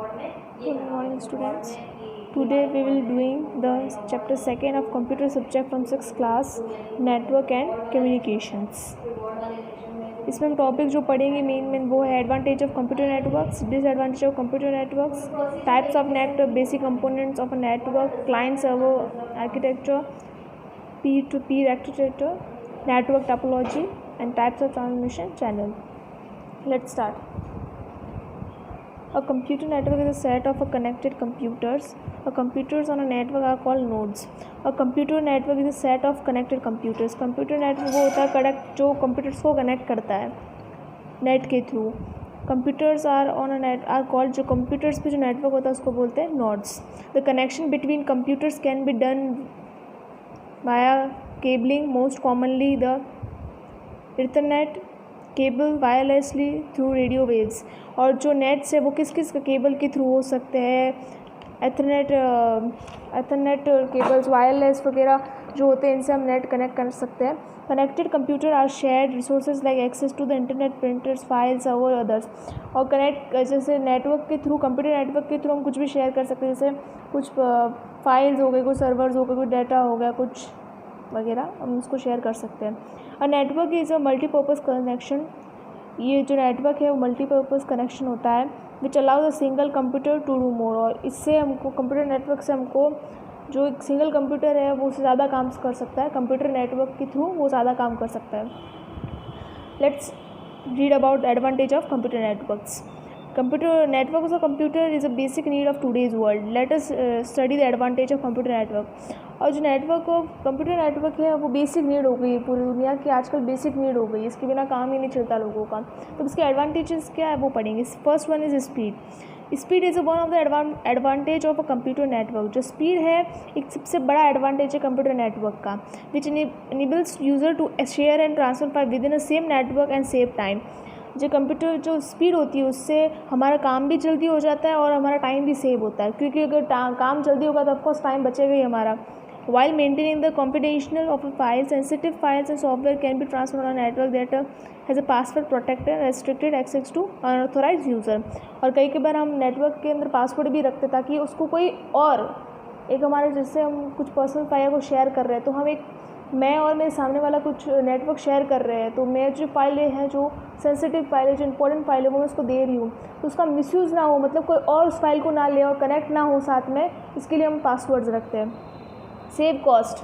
Good morning, students. Today we will doing the chapter 2 of computer subject from 6th class, network and communications. इसमें हम topic जो पढ़ेंगे main वो है advantage of computer networks, disadvantage of computer networks, types of network, basic components of a network, client server architecture, Pir to Pir architecture, network topology and types of transmission channel. Let's start. A computer network is a set of connected computers. A computers on a network are called nodes. A computer network is a set of connected computers. Computer network वो होता है connect जो computers को connect करता है net के through. Computers are on a net are called जो computers पे जो network होता है उसको बोलते हैं nodes. The connection between computers can be done via cabling, most commonly the Ethernet cable wirelessly through radio waves. और जो नेट्स है वो किस किस केबल के थ्रू हो सकते हैं, एथरनेट केबल्स, वायरलेस वगैरह जो होते हैं इनसे हम नेट कनेक्ट कर सकते हैं. Connected computer are shared resources like access to the internet, printers, files और अदर्स. और कनेक्ट जैसे नेटवर्क के थ्रू, कंप्यूटर नेटवर्क के थ्रू हम कुछ भी शेयर कर सकते हैं, जैसे कुछ फाइल्स हो गए, कुछ सर्वर्स हो गए, कुछ डाटा हो गया, कुछ वगैरह हम उसको शेयर कर सकते हैं. A network is a multipurpose connection. ये जो नेटवर्क है वो मल्टीपर्पज़ कनेक्शन होता है which allows a single computer to do more. और इससे हमको कंप्यूटर नेटवर्क से हमको जो एक सिंगल कंप्यूटर है वो उससे ज़्यादा काम कर सकता है. कंप्यूटर नेटवर्क के थ्रू वो ज़्यादा काम कर सकता है. Let's read about advantage of computer networks. Computer network of a computer is a basic need of today's world. Let us study the advantage of computer network. और जो नेटवर्क कंप्यूटर नेटवर्क है वो बेसिक नीड हो गई है पूरी दुनिया की, आजकल बेसिक नीड हो गई है, इसके बिना काम ही नहीं चलता लोगों का. तो इसके एडवांटेजेस क्या है वो पढ़ेंगे. First one is speed. Speed is one of the advantage of a computer network. जो स्पीड है एक सबसे बड़ा एडवांटेज है कंप्यूटर नेटवर्क का, which enables user to share and transfer file within a same network and save time. जो computer जो speed होती है उससे हमारा काम भी जल्दी हो जाता है और हमारा टाइम भी सेव होता है, क्योंकि अगर काम जल्दी होगा तो ऑफकोर्स टाइम बचेगा ही हमारा. while maintaining the confidential of a file, sensitive files and software can be transferred on a network that has a password protected restricted access to unauthorized user. और कई बार हम नेटवर्क के अंदर पासवर्ड भी रखते ताकि उसको कोई और एक हमारे जैसे हम कुछ पर्सनल फाइल को शेयर कर रहे हैं, तो हम एक मैं और मेरे सामने वाला कुछ नेटवर्क शेयर कर रहे हैं, तो मैं जो फाइल है, जो सेंसिटिव फाइल है, जो इंपॉर्टेंट फाइल है वो मैं उसको दे रही हूँ, तो उसका मिसयूज़ ना हो, मतलब कोई और उस फाइल को ना ले और कनेक्ट ना हो साथ में, इसके लिए हम पासवर्ड्स रखते हैं. Save cost.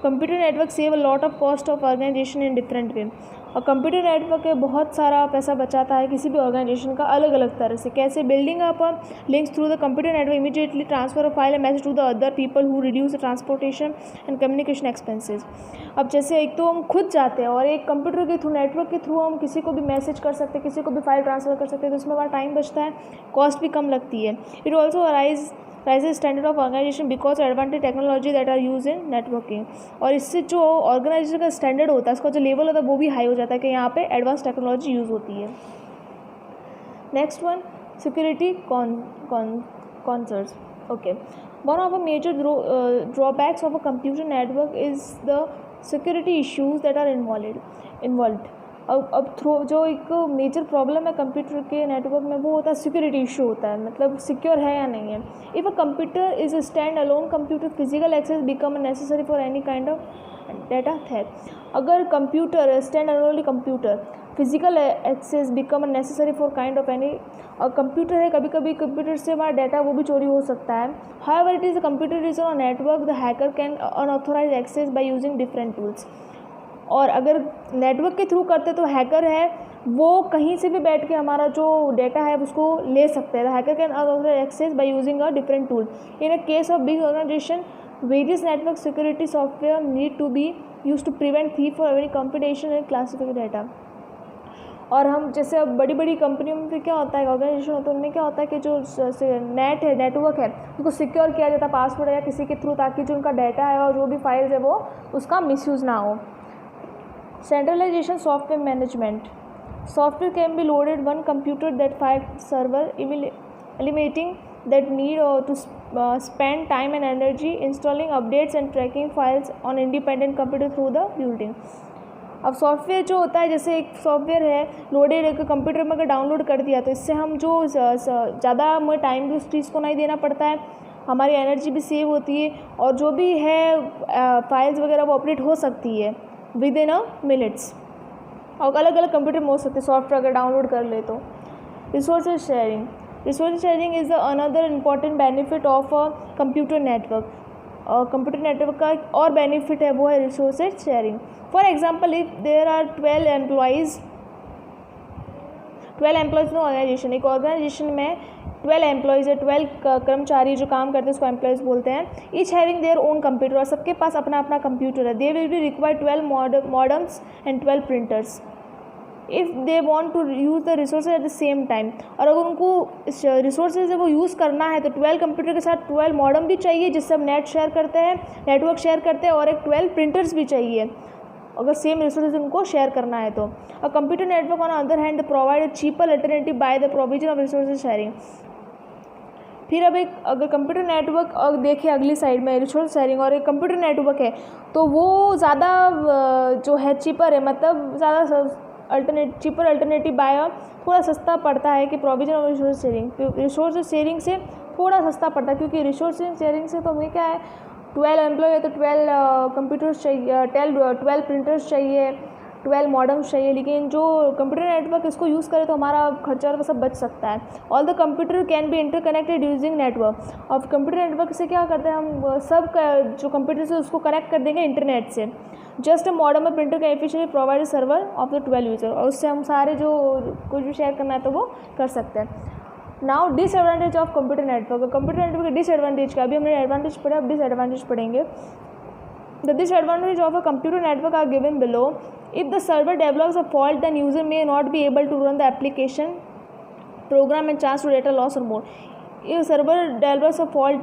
Computer network save a lot of cost of organization in different way. और कंप्यूटर नेटवर्क बहुत सारा पैसा बचाता है किसी भी ऑर्गेनाइजेशन का अलग अलग तरह से. कैसे? Building up links through the computer network immediately transfer a file and message to the other people who reduce the transportation and communication expenses. अब जैसे एक तो हम खुद जाते हैं और एक कंप्यूटर के थ्रू, नेटवर्क के थ्रू हम किसी को भी मैसेज कर सकते हैं, किसी को भी फाइल ट्रांसफ़र कर सकते हैं, तो उसमें हमारा टाइम बचता है, कॉस्ट भी कम लगती है. It also rises standard of organization because advanced technology that are used in networking. और इससे जो ऑर्गेनाइजेशन का स्टैंडर्ड होता है, उसका जो लेवल होता है वो भी हाई हो जाता है कि यहाँ पे एडवांस टेक्नोलॉजी यूज़ होती है. Next one, security concerns. Okay, one of a major drawbacks of a computer network is the security issues that are involved. अब थ्रू जो एक मेजर प्रॉब्लम है कंप्यूटर के नेटवर्क में वो होता है सिक्योरिटी इशू होता है, मतलब सिक्योर है या नहीं है. If a computer is a stand alone computer, physical access become necessary for any kind of data theft. अगर computer stand alonely computer, physical access become necessary for kind of any, और computer है, कभी कभी computer से हमारा data वो भी चोरी हो सकता है. However it is a computer is on network, the hacker can unauthorise access by using different tools. और अगर नेटवर्क के थ्रू करते तो हैकर है वो कहीं से भी बैठ के हमारा जो डेटा है उसको ले सकते हैं. Hacker can unauthorise access by using a different tool. In a case of big organization, various network security software need to be use to prevent thief for very competition and classified data. और हम जैसे अब बड़ी बड़ी कंपनियों में फिर क्या होता है, ऑर्गेनाइजेशन होता है, उनमें क्या होता है कि जो नेटवर्क है उनको सिक्योर किया जाता है पासवर्ड या किसी के थ्रू, ताकि जो उनका डाटा है और जो भी फाइल्स है वो उसका मिसयूज़ ना हो. Centralization software management. Software can be loaded one computer that file server, eliminating that need to spend time and energy installing updates and tracking files on independent computer through the building. अब software जो होता है, जैसे एक software है loaded एक computer में अगर डाउनलोड कर दिया तो इससे हम जो ज़्यादा हमें टाइम भी उस चीज़ को नहीं देना पड़ता है, हमारी एनर्जी भी सेव होती है और जो भी है फाइल्स वगैरह वो ऑपरेट हो सकती है विद इन अ मिनट्स और अलग अलग कंप्यूटर में हो सकते हैं सॉफ्टवेयर अगर डाउनलोड कर ले तो। Resources sharing is another important benefit of a computer network. Computer network का एक और बेनिफिट है वो है resources sharing. For example, if there are 12 employees in organization, एक ऑर्गेनाइजेशन में 12 एम्प्लॉयज़ है, 12 कर्मचारी जो काम करते हैं उसको एम्प्लॉयज़ बोलते हैं। Each having their own computer, और सबके पास अपना अपना कंप्यूटर है। They will be require 12 modems and 12 printers if they want to use the resources at the same time. और अगर उनको रिसोर्सेज वो यूज़ करना है तो 12 कंप्यूटर के साथ 12 मॉडेम भी चाहिए जिससे हम नेटवर्क शेयर करते हैं, और एक 12 प्रिंटर्स भी चाहिए अगर सेम रिसोर्सेज उनको शेयर करना है तो। अ computer network on other hand provide a cheaper alternative by the provision of resources sharing. फिर अब एक अगर कंप्यूटर नेटवर्क देखें अगली साइड में रिसोर्स शेयरिंग, और एक कंप्यूटर नेटवर्क है तो वो ज़्यादा जो है चीपर है, मतलब ज़्यादा चीपर अल्टरनेटिव बाय थोड़ा सस्ता पड़ता है कि प्रोविजन ऑफ रिसोर्स शेयरिंग से थोड़ा सस्ता पड़ता है, क्योंकि रिसोर्स शेयरिंग से तो हमें क्या है 12 एम्प्लॉय है तो 12 कंप्यूटर्स चाहिए, 12 प्रिंटर्स चाहिए, 12 मॉडेम्स चाहिए। लेकिन जो कंप्यूटर नेटवर्क इसको यूज़ करे तो हमारा खर्चा और सब बच सकता है। All the computer can be interconnected using network. और कंप्यूटर नेटवर्क से क्या करते हैं हम सब जो कंप्यूटर से उसको कनेक्ट कर देंगे इंटरनेट से। जस्ट अ मॉडेम और प्रिंटर का efficiently provide server of the 12 user, और उससे हम सारे जो कुछ भी शेयर करना है तो वो कर सकते हैं। Now disadvantage of computer network. Computer network के डिसएडवांटेज का, अभी हमने एडवांटेज पढ़ा, अब डिसएडवांटेज पढ़ेंगे। The disadvantage of a computer network are given below. If the server develops a fault then user may not be able to run the application program and chance to data loss और more. ये server develops a fault,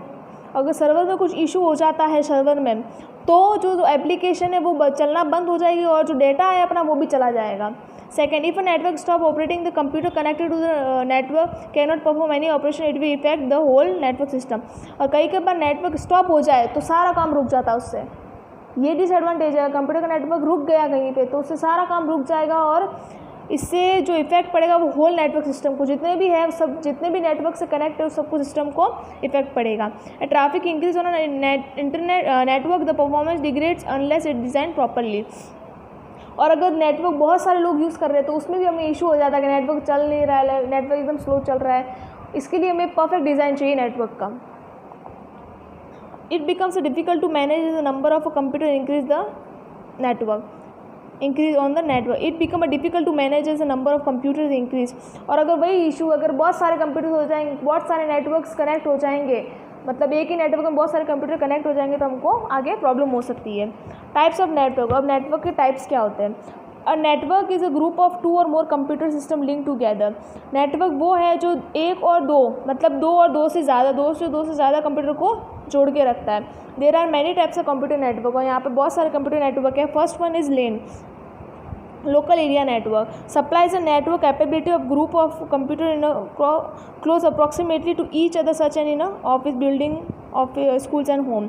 अगर server में कुछ issue हो जाता है server में तो जो एप्लीकेशन है वो चलना बंद हो जाएगी और जो डेटा है अपना वो भी चला जाएगा। Second, if a network stop operating the computer connected to the network can not perform any operation, it will effect the whole network system. और कई बार नेटवर्क स्टॉप हो जाए तो सारा काम रुक जाता है उससे, ये डिसएडवांटेज है। कंप्यूटर का नेटवर्क रुक गया कहीं पे तो उससे सारा काम रुक जाएगा और इससे जो इफेक्ट पड़ेगा वो होल नेटवर्क सिस्टम को, जितने भी है सब, जितने भी नेटवर्क से कनेक्ट है उस सबको सिस्टम को इफेक्ट पड़ेगा। Traffic increase on internet network the performance degrades unless it design properly. और अगर नेटवर्क बहुत सारे लोग यूज़ कर रहे हैं तो उसमें भी हमें इशू हो जाता है कि नेटवर्क चल नहीं रहा है, नेटवर्क एकदम स्लो चल रहा है। इसके लिए हमें परफेक्ट डिज़ाइन चाहिए नेटवर्क का। It becomes difficult to manage the number of a computer increase on the network. It become a difficult to manage as the number of computers increase. और अगर वही इशू, अगर बहुत सारे कंप्यूटर हो जाएंगे, बहुत सारे नेटवर्क्स कनेक्ट हो जाएंगे, मतलब एक ही नेटवर्क में बहुत सारे कंप्यूटर कनेक्ट हो जाएंगे तो हमको आगे प्रॉब्लम हो सकती है। Types of network. अब नेटवर्क के टाइप्स क्या होते हैं? A network is a group of 2 और more computer system link together. Network वो है जो 1 और 2 मतलब 2 और 2 से ज़्यादा कंप्यूटर को जोड़ के रखता है। There are many types of computer network, और यहाँ पे बहुत सारे कंप्यूटर नेटवर्क है। First one is LAN, local area network, supplies a network capability of group of computer in a close approximately to each other such as in a office building of schools and home।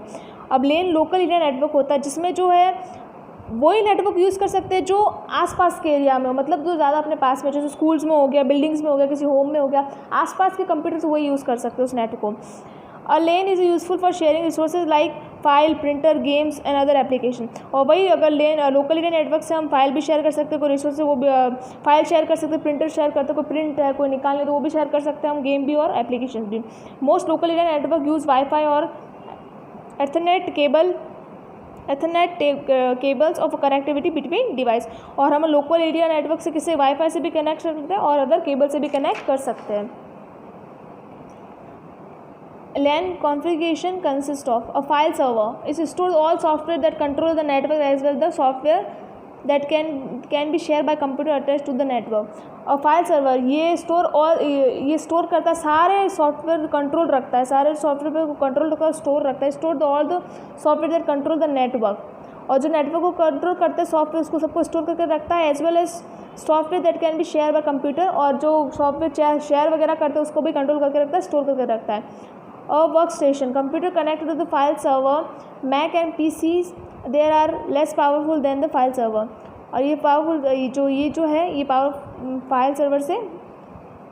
अब लेन local area network होता है जिसमें जो है वही network use कर सकते हैं जो आसपास के एरिया में हो, मतलब जो ज़्यादा अपने पास में, जैसे स्कूल्स में हो गया, बिल्डिंग्स में हो गया, किसी होम में हो गया, आसपास के कंप्यूटर से वही यूज़ कर सकते हैं उस नेटवर्क को। A LAN is useful for sharing resources like file, printer, games and other application. और वही अगर लेन लोकल एरिया नेटवर्क से हम फाइल भी शेयर कर सकते हैं, कोई रिसोर्स वो फाइल शेयर कर सकते हैं, प्रिंटर शेयर करते हैं, कोई प्रिंट है कोई निकालने तो वो भी शेयर कर सकते हैं हम, गेम भी और एप्लीकेशन भी। Most local area network use wifi और ethernet cables of connectivity between device. और हम लोकल एरिया नेटवर्क से किसी वाईफाई से भी कनेक्ट कर सकते हैं और अदर केबल से भी कनेक्ट कर सकते हैं। LAN configuration consists of a file server. It stores all software that control the network as well the software that can be shared by computer attached to the network. और file server ये store करता है सारे software, control रखता है सारे software को, control रखता है, स्टोर रखता है, store all the software that control the network. और जो नेटवर्क को कंट्रोल करते हैं सॉफ्टवेयर उसको सबको स्टोर करके रखता है, as well as software that can be share by computer, और जो सॉफ्टवेयर शेयर वगैरह करते हैं उसको भी कंट्रोल करके रखता है, स्टोर करके रखता है। और work station, computer connected to the file server, Mac and PCs there are less powerful then the file server. और ये पावरफुल ये फाइल सर्वर से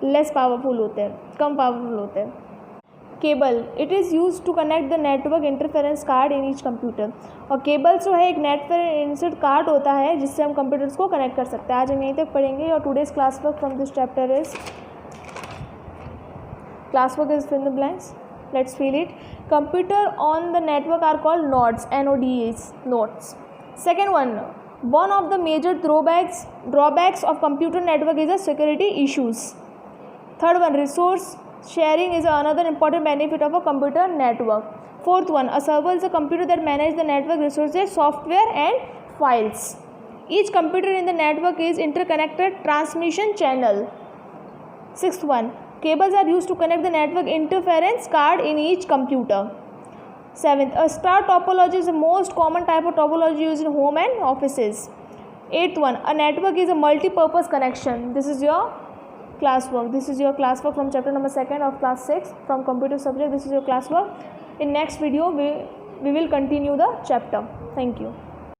लेस पावरफुल होते हैं, कम पावरफुल होते हैं. Cable, it is use to connect the network interference card in each computer. और केबल जो है एक नेटवर्क कार्ड होता है जिससे हम कंप्यूटर्स को कनेक्ट कर सकते हैं. आज हम यहीं तक पढ़ेंगे. और today's class work from this chapter is fill in the blanks. Let's fill it. Computer on the network are called nodes, NODEs, nodes. Second one of the major drawbacks of computer network is the security issues. Third one, resource sharing is another important benefit of a computer network. Fourth one, a server is a computer that manages the network resources, software and files. Each computer in the network is interconnected transmission channel. Sixth one, cables are used to connect the network interference card in each computer. Seventh, a star topology is the most common type of topology used in home and offices. Eighth one, a network is a multi-purpose connection. This is your classwork from chapter number 2 of class 6 from computer subject. This is your classwork. In next video we will continue the chapter. Thank you.